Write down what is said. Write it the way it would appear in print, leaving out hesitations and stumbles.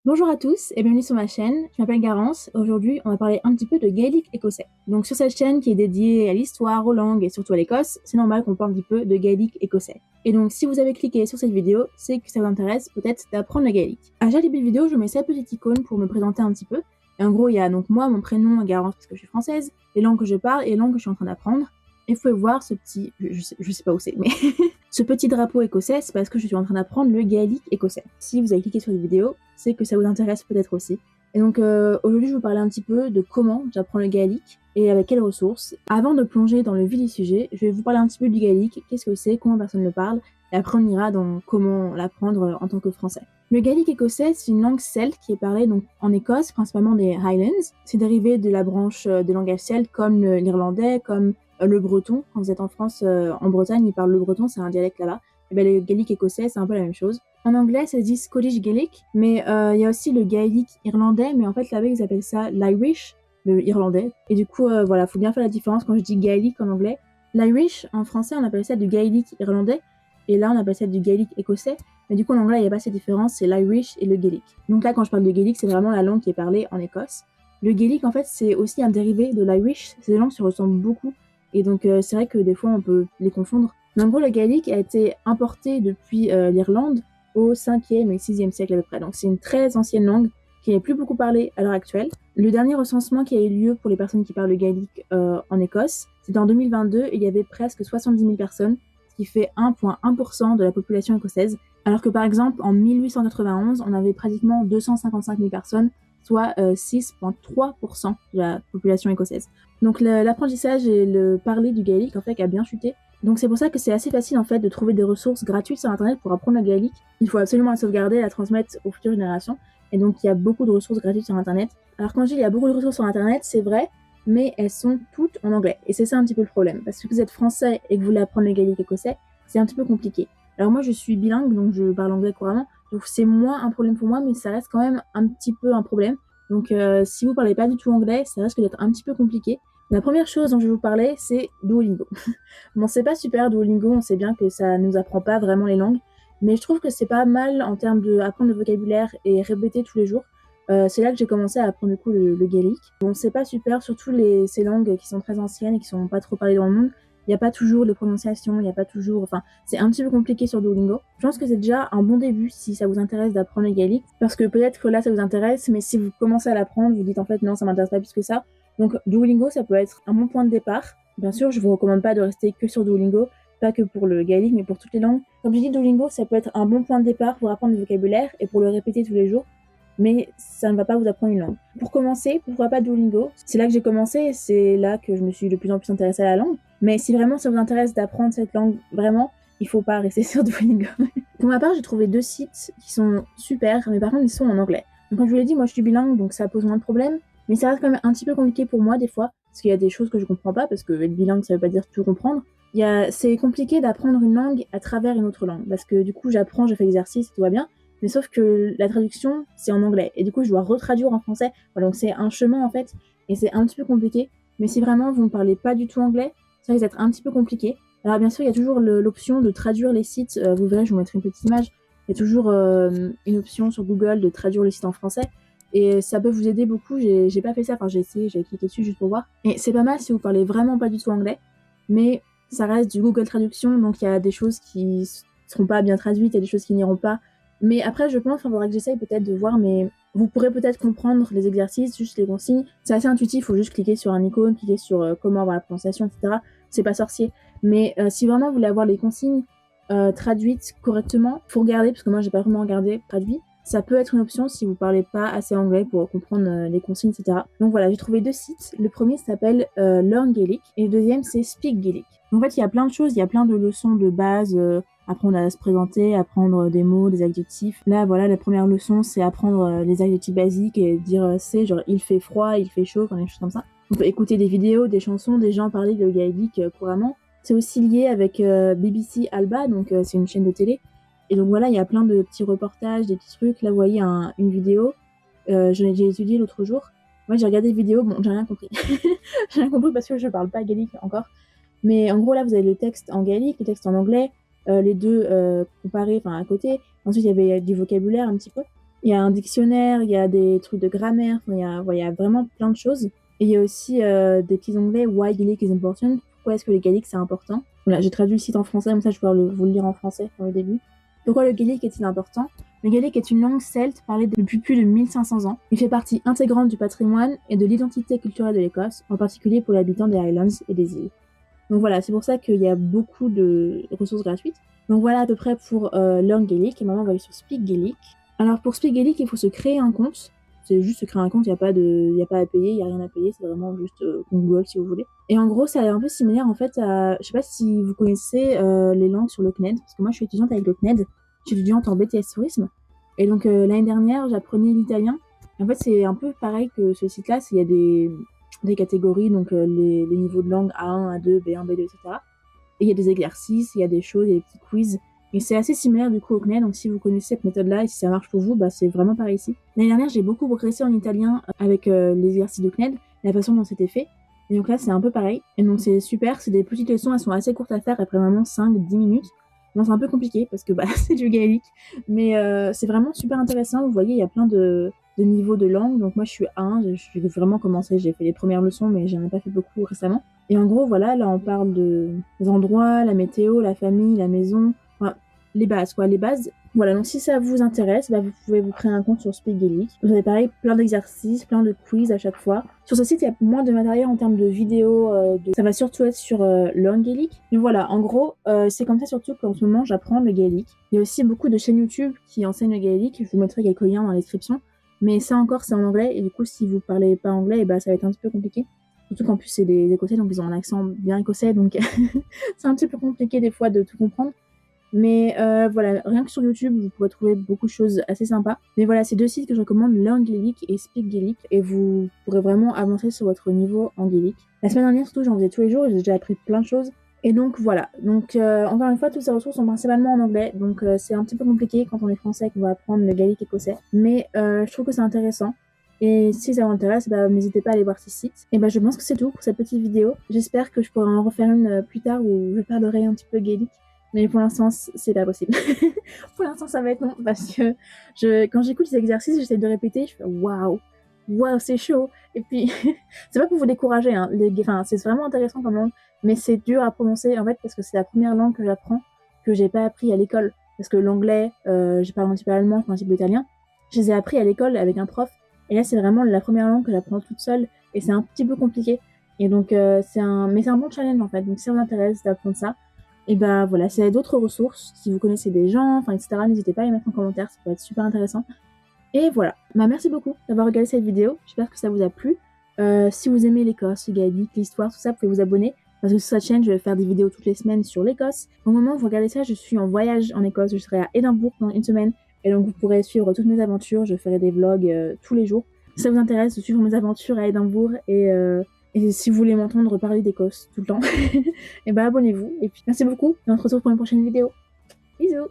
Bonjour à tous et bienvenue sur ma chaîne, je m'appelle Garance. Aujourd'hui, on va parler un petit peu de gaélique écossais. Donc sur cette chaîne qui est dédiée à l'histoire, aux langues et surtout à l'Écosse, c'est normal qu'on parle un petit peu de gaélique écossais. Et donc si vous avez cliqué sur cette vidéo, c'est que ça vous intéresse peut-être d'apprendre le gaélique. À chaque début de vidéo, je mets cette petite icône pour me présenter un petit peu. Et en gros, il y a donc moi, mon prénom, Garance parce que je suis française, les langues que je parle et les langues que je suis en train d'apprendre. Et vous pouvez voir ce petit, je sais pas où c'est, mais ce petit drapeau écossais, c'est parce que je suis en train d'apprendre le gaélique écossais. Si vous avez cliqué sur cette vidéo, c'est que ça vous intéresse peut-être aussi. Et donc aujourd'hui, je vais vous parler un petit peu de comment j'apprends le gaélique et avec quelles ressources. Avant de plonger dans le vif du sujet, je vais vous parler un petit peu du gaélique, qu'est-ce que c'est, comment personne le parle, et après on ira dans comment l'apprendre en tant que français. Le gaélique écossais, c'est une langue celte qui est parlée donc en Écosse, principalement des Highlands. C'est dérivé de la branche des langages celtes comme l'irlandais, comme le breton. Quand vous êtes en France, en Bretagne, ils parlent le breton, c'est un dialecte là-bas. Et ben, le gaélique écossais, c'est un peu la même chose. En anglais, ça se dit Scottish Gaelic, mais il y a aussi le gaélique irlandais, mais en fait là-bas ils appellent ça l'Irish, le irlandais. Et du coup, voilà, faut bien faire la différence quand je dis gaélique en anglais. L'Irish, en français, on appelle ça du gaélique irlandais, et là on appelle ça du gaélique écossais. Mais du coup, en anglais, il n'y a pas cette différence, c'est l'Irish et le gaélique. Donc là, quand je parle de gaélique, c'est vraiment la langue qui est parlée en Écosse. Le gaélique, en fait, c'est aussi un dérivé de l'Irish. Ces langues se ressemblent beaucoup, et donc c'est vrai que des fois, on peut les confondre. Mais en gros, le gaélique a été importé depuis l'Irlande au 5e et 6e siècle à peu près. Donc c'est une très ancienne langue qui n'est plus beaucoup parlée à l'heure actuelle. Le dernier recensement qui a eu lieu pour les personnes qui parlent le gaélique en Écosse, c'était en 2022 et il y avait presque 70 000 personnes, ce qui fait 1,1% de la population écossaise. Alors que par exemple, en 1891, on avait pratiquement 255 000 personnes, soit 6,3% de la population écossaise. Donc l'apprentissage et le parler du gaélique en fait a bien chuté. Donc c'est pour ça que c'est assez facile en fait de trouver des ressources gratuites sur internet pour apprendre le gaélique. Il faut absolument la sauvegarder et la transmettre aux futures générations. Et donc il y a beaucoup de ressources gratuites sur internet. Alors quand je dis il y a beaucoup de ressources sur internet, c'est vrai, mais elles sont toutes en anglais. Et c'est ça un petit peu le problème. Parce que vous êtes français et que vous voulez apprendre le gaélique écossais, c'est un petit peu compliqué. Alors moi je suis bilingue, donc je parle anglais couramment. Donc c'est moins un problème pour moi, mais ça reste quand même un petit peu un problème. Donc si vous parlez pas du tout anglais, ça risque d'être un petit peu compliqué. La première chose dont je vais vous parler, c'est Duolingo. Bon, c'est pas super Duolingo, on sait bien que ça nous apprend pas vraiment les langues, mais je trouve que c'est pas mal en termes d'apprendre le vocabulaire et répéter tous les jours. C'est là que j'ai commencé à apprendre du coup le gaélique. Bon, c'est pas super, surtout ces langues qui sont très anciennes et qui sont pas trop parlées dans le monde. Il n'y a pas toujours de prononciation, il n'y a pas toujours... Enfin, c'est un petit peu compliqué sur Duolingo. Je pense que c'est déjà un bon début si ça vous intéresse d'apprendre le gaélique, parce que peut-être que là ça vous intéresse, mais si vous commencez à l'apprendre, vous dites en fait non, ça m'intéresse pas plus que ça. Donc Duolingo, ça peut être un bon point de départ. Bien sûr, je vous recommande pas de rester que sur Duolingo, pas que pour le gaélique, mais pour toutes les langues. Comme j'ai dit, Duolingo, ça peut être un bon point de départ pour apprendre le vocabulaire et pour le répéter tous les jours, mais ça ne va pas vous apprendre une langue. Pour commencer, pourquoi pas Duolingo? C'est là que j'ai commencé et c'est là que je me suis de plus en plus intéressée à la langue. Mais si vraiment ça vous intéresse d'apprendre cette langue, vraiment, il faut pas rester sur Duolingo. Pour ma part, j'ai trouvé 2 sites qui sont super, mais par contre, ils sont en anglais. Donc, comme je vous l'ai dit, moi je suis bilingue, donc ça pose moins de problèmes. Mais ça reste quand même un petit peu compliqué pour moi des fois, parce qu'il y a des choses que je comprends pas, parce que être bilingue, ça veut pas dire tout comprendre. C'est compliqué d'apprendre une langue à travers une autre langue, parce que du coup, j'apprends, je fais l'exercice, tout va bien, mais sauf que la traduction, c'est en anglais, et du coup, je dois retraduire en français. Voilà, donc c'est un chemin en fait, et c'est un petit peu compliqué. Mais si vraiment vous ne parlez pas du tout anglais, ça risque d'être un petit peu compliqué. Alors bien sûr, il y a toujours l'option de traduire les sites. Vous verrez, je vous mettrai une petite image. Il y a toujours une option sur Google de traduire le site en français. Et ça peut vous aider beaucoup. J'ai pas fait ça, enfin j'ai essayé, j'ai cliqué dessus juste pour voir. Et c'est pas mal si vous parlez vraiment pas du tout anglais, mais ça reste du Google Traduction, donc il y a des choses qui seront pas bien traduites, il y a des choses qui n'iront pas. Mais après, je pense qu'il faudra que j'essaye peut-être de voir, mais vous pourrez peut-être comprendre les exercices, juste les consignes. C'est assez intuitif, il faut juste cliquer sur un icône, cliquer sur comment avoir la prononciation, etc. C'est pas sorcier. Mais si vraiment vous voulez avoir les consignes traduites correctement, faut regarder, parce que moi j'ai pas vraiment regardé traduit. Ça peut être une option si vous parlez pas assez anglais pour comprendre les consignes, etc. Donc voilà, j'ai trouvé 2 sites. Le premier s'appelle Learn Gaelic et le deuxième c'est Speak Gaelic. En fait, il y a plein de choses, il y a plein de leçons de base, apprendre à se présenter, apprendre des mots, des adjectifs. Là, voilà, la première leçon, c'est apprendre les adjectifs basiques et dire c'est genre il fait froid, il fait chaud, enfin des choses comme ça. On peut écouter des vidéos, des chansons, des gens parler de gaélique couramment. C'est aussi lié avec BBC Alba, donc c'est une chaîne de télé. Et donc voilà, il y a plein de petits reportages, des petits trucs. Là, vous voyez une vidéo. J'ai étudié l'autre jour. Moi, j'ai regardé la vidéo. Bon, j'ai rien compris. J'ai rien compris parce que je parle pas gaélique encore. Mais en gros, là, vous avez le texte en gaélique, le texte en anglais, les deux comparés, enfin à côté. Ensuite, il y avait du vocabulaire un petit peu. Il y a un dictionnaire, il y a des trucs de grammaire, enfin, il y a vraiment plein de choses. Et il y a aussi des petits onglets Why Gaelic is important. Pourquoi est-ce que le gaélique c'est important? Voilà, j'ai traduit le site en français, comme ça je vais pouvoir vous le lire en français pour le début. Pourquoi le gaélique est-il important? Le gaélique est une langue celte parlée depuis plus de 1500 ans. Il fait partie intégrante du patrimoine et de l'identité culturelle de l'Écosse, en particulier pour les habitants des Highlands et des îles. Donc voilà, c'est pour ça qu'il y a beaucoup de ressources gratuites. Donc voilà à peu près pour Learn Gaelic, et maintenant on va aller sur Speak Gaelic. Alors pour Speak Gaelic, il faut se créer un compte. C'est juste se créer un compte, il n'y a pas à payer, il n'y a rien à payer, c'est vraiment juste Google si vous voulez. Et en gros, ça est un peu similaire en fait à, je sais pas si vous connaissez les langues sur le CNED, parce que moi je suis étudiante avec le CNED, je suis étudiante en BTS Tourisme. Et donc l'année dernière, j'apprenais l'italien. En fait, c'est un peu pareil que ce site-là, il y a des catégories, donc les niveaux de langue A1, A2, B1, B2, etc. Et il y a des exercices, il y a des choses, il y a des petits quiz. Et c'est assez similaire du coup au CNED, donc si vous connaissez cette méthode-là et si ça marche pour vous, bah, c'est vraiment pareil ici. L'année dernière, j'ai beaucoup progressé en italien avec les exercices de CNED, la façon dont c'était fait. Et donc là, c'est un peu pareil. Et donc c'est super, c'est des petites leçons, elles sont assez courtes à faire, après vraiment 5-10 minutes. Bon, c'est un peu compliqué parce que bah, c'est du gaélique, mais c'est vraiment super intéressant. Vous voyez, il y a plein de niveaux de langue. Donc moi, je suis A1, j'ai vraiment commencé, j'ai fait les premières leçons, mais j'en ai pas fait beaucoup récemment. Et en gros, voilà, là, on parle des endroits, la météo, la famille, la maison, enfin, les bases, quoi, les bases. Voilà, donc si ça vous intéresse, bah, vous pouvez vous créer un compte sur Speak Gaelic. Vous avez pareil, plein d'exercices, plein de quiz à chaque fois. Sur ce site, il y a moins de matériel en termes de vidéos. Ça va surtout être sur Learn Gaelic. Mais voilà, en gros, c'est comme ça surtout qu'en ce moment, j'apprends le gaélique. Il y a aussi beaucoup de chaînes YouTube qui enseignent le gaélique. Je vous mettrai quelques liens dans la description. Mais ça encore, c'est en anglais. Et du coup, si vous parlez pas anglais, bah, ça va être un petit peu compliqué. Surtout qu'en plus, c'est des Écossais, donc ils ont un accent bien écossais. Donc c'est un petit peu compliqué des fois de tout comprendre. Mais voilà, rien que sur YouTube, vous pourrez trouver beaucoup de choses assez sympas. Mais voilà, c'est deux sites que je recommande, Learn Gaelic et Speak Gaelic, et vous pourrez vraiment avancer sur votre niveau en gaélique. La semaine dernière, surtout, j'en faisais tous les jours et j'ai déjà appris plein de choses. Et donc voilà, donc encore une fois, toutes ces ressources sont principalement en anglais, donc c'est un petit peu compliqué quand on est français et qu'on va apprendre le gaélique écossais. Mais je trouve que c'est intéressant. Et si ça vous intéresse, bah, n'hésitez pas à aller voir ces sites. Et bah, je pense que c'est tout pour cette petite vidéo. J'espère que je pourrai en refaire une plus tard où je parlerai un petit peu gaélique. Mais pour l'instant, c'est pas possible. Pour l'instant, ça va être non. Parce que quand j'écoute les exercices, j'essaie de répéter. Je fais waouh, waouh, c'est chaud. Et puis, c'est pas pour vous décourager. Hein, enfin, c'est vraiment intéressant comme langue. Mais c'est dur à prononcer en fait parce que c'est la première langue que j'apprends que j'ai pas appris à l'école. Parce que l'anglais, j'ai parlé un petit peu allemand, un petit peu italien. Je les ai appris à l'école avec un prof. Et là, c'est vraiment la première langue que j'apprends toute seule. Et c'est un petit peu compliqué. Et donc, mais c'est un bon challenge en fait. Donc, si ça vous intéresse d'apprendre ça, et ben voilà, s'il y a d'autres ressources, si vous connaissez des gens, enfin etc., n'hésitez pas à les mettre en commentaire, ça peut être super intéressant. Et voilà, bah merci beaucoup d'avoir regardé cette vidéo, j'espère que ça vous a plu. Si vous aimez l'Écosse, le gaélique, l'histoire, tout ça, vous pouvez vous abonner, parce que sur cette chaîne, je vais faire des vidéos toutes les semaines sur l'Écosse. Au moment où vous regardez ça, je suis en voyage en Écosse, je serai à Édimbourg pendant une semaine, et donc vous pourrez suivre toutes mes aventures, je ferai des vlogs tous les jours. Si ça vous intéresse de suivre mes aventures à Édimbourg et si vous voulez m'entendre parler d'Écosse tout le temps, et bah abonnez-vous. Et puis merci beaucoup et on se retrouve pour une prochaine vidéo. Bisous!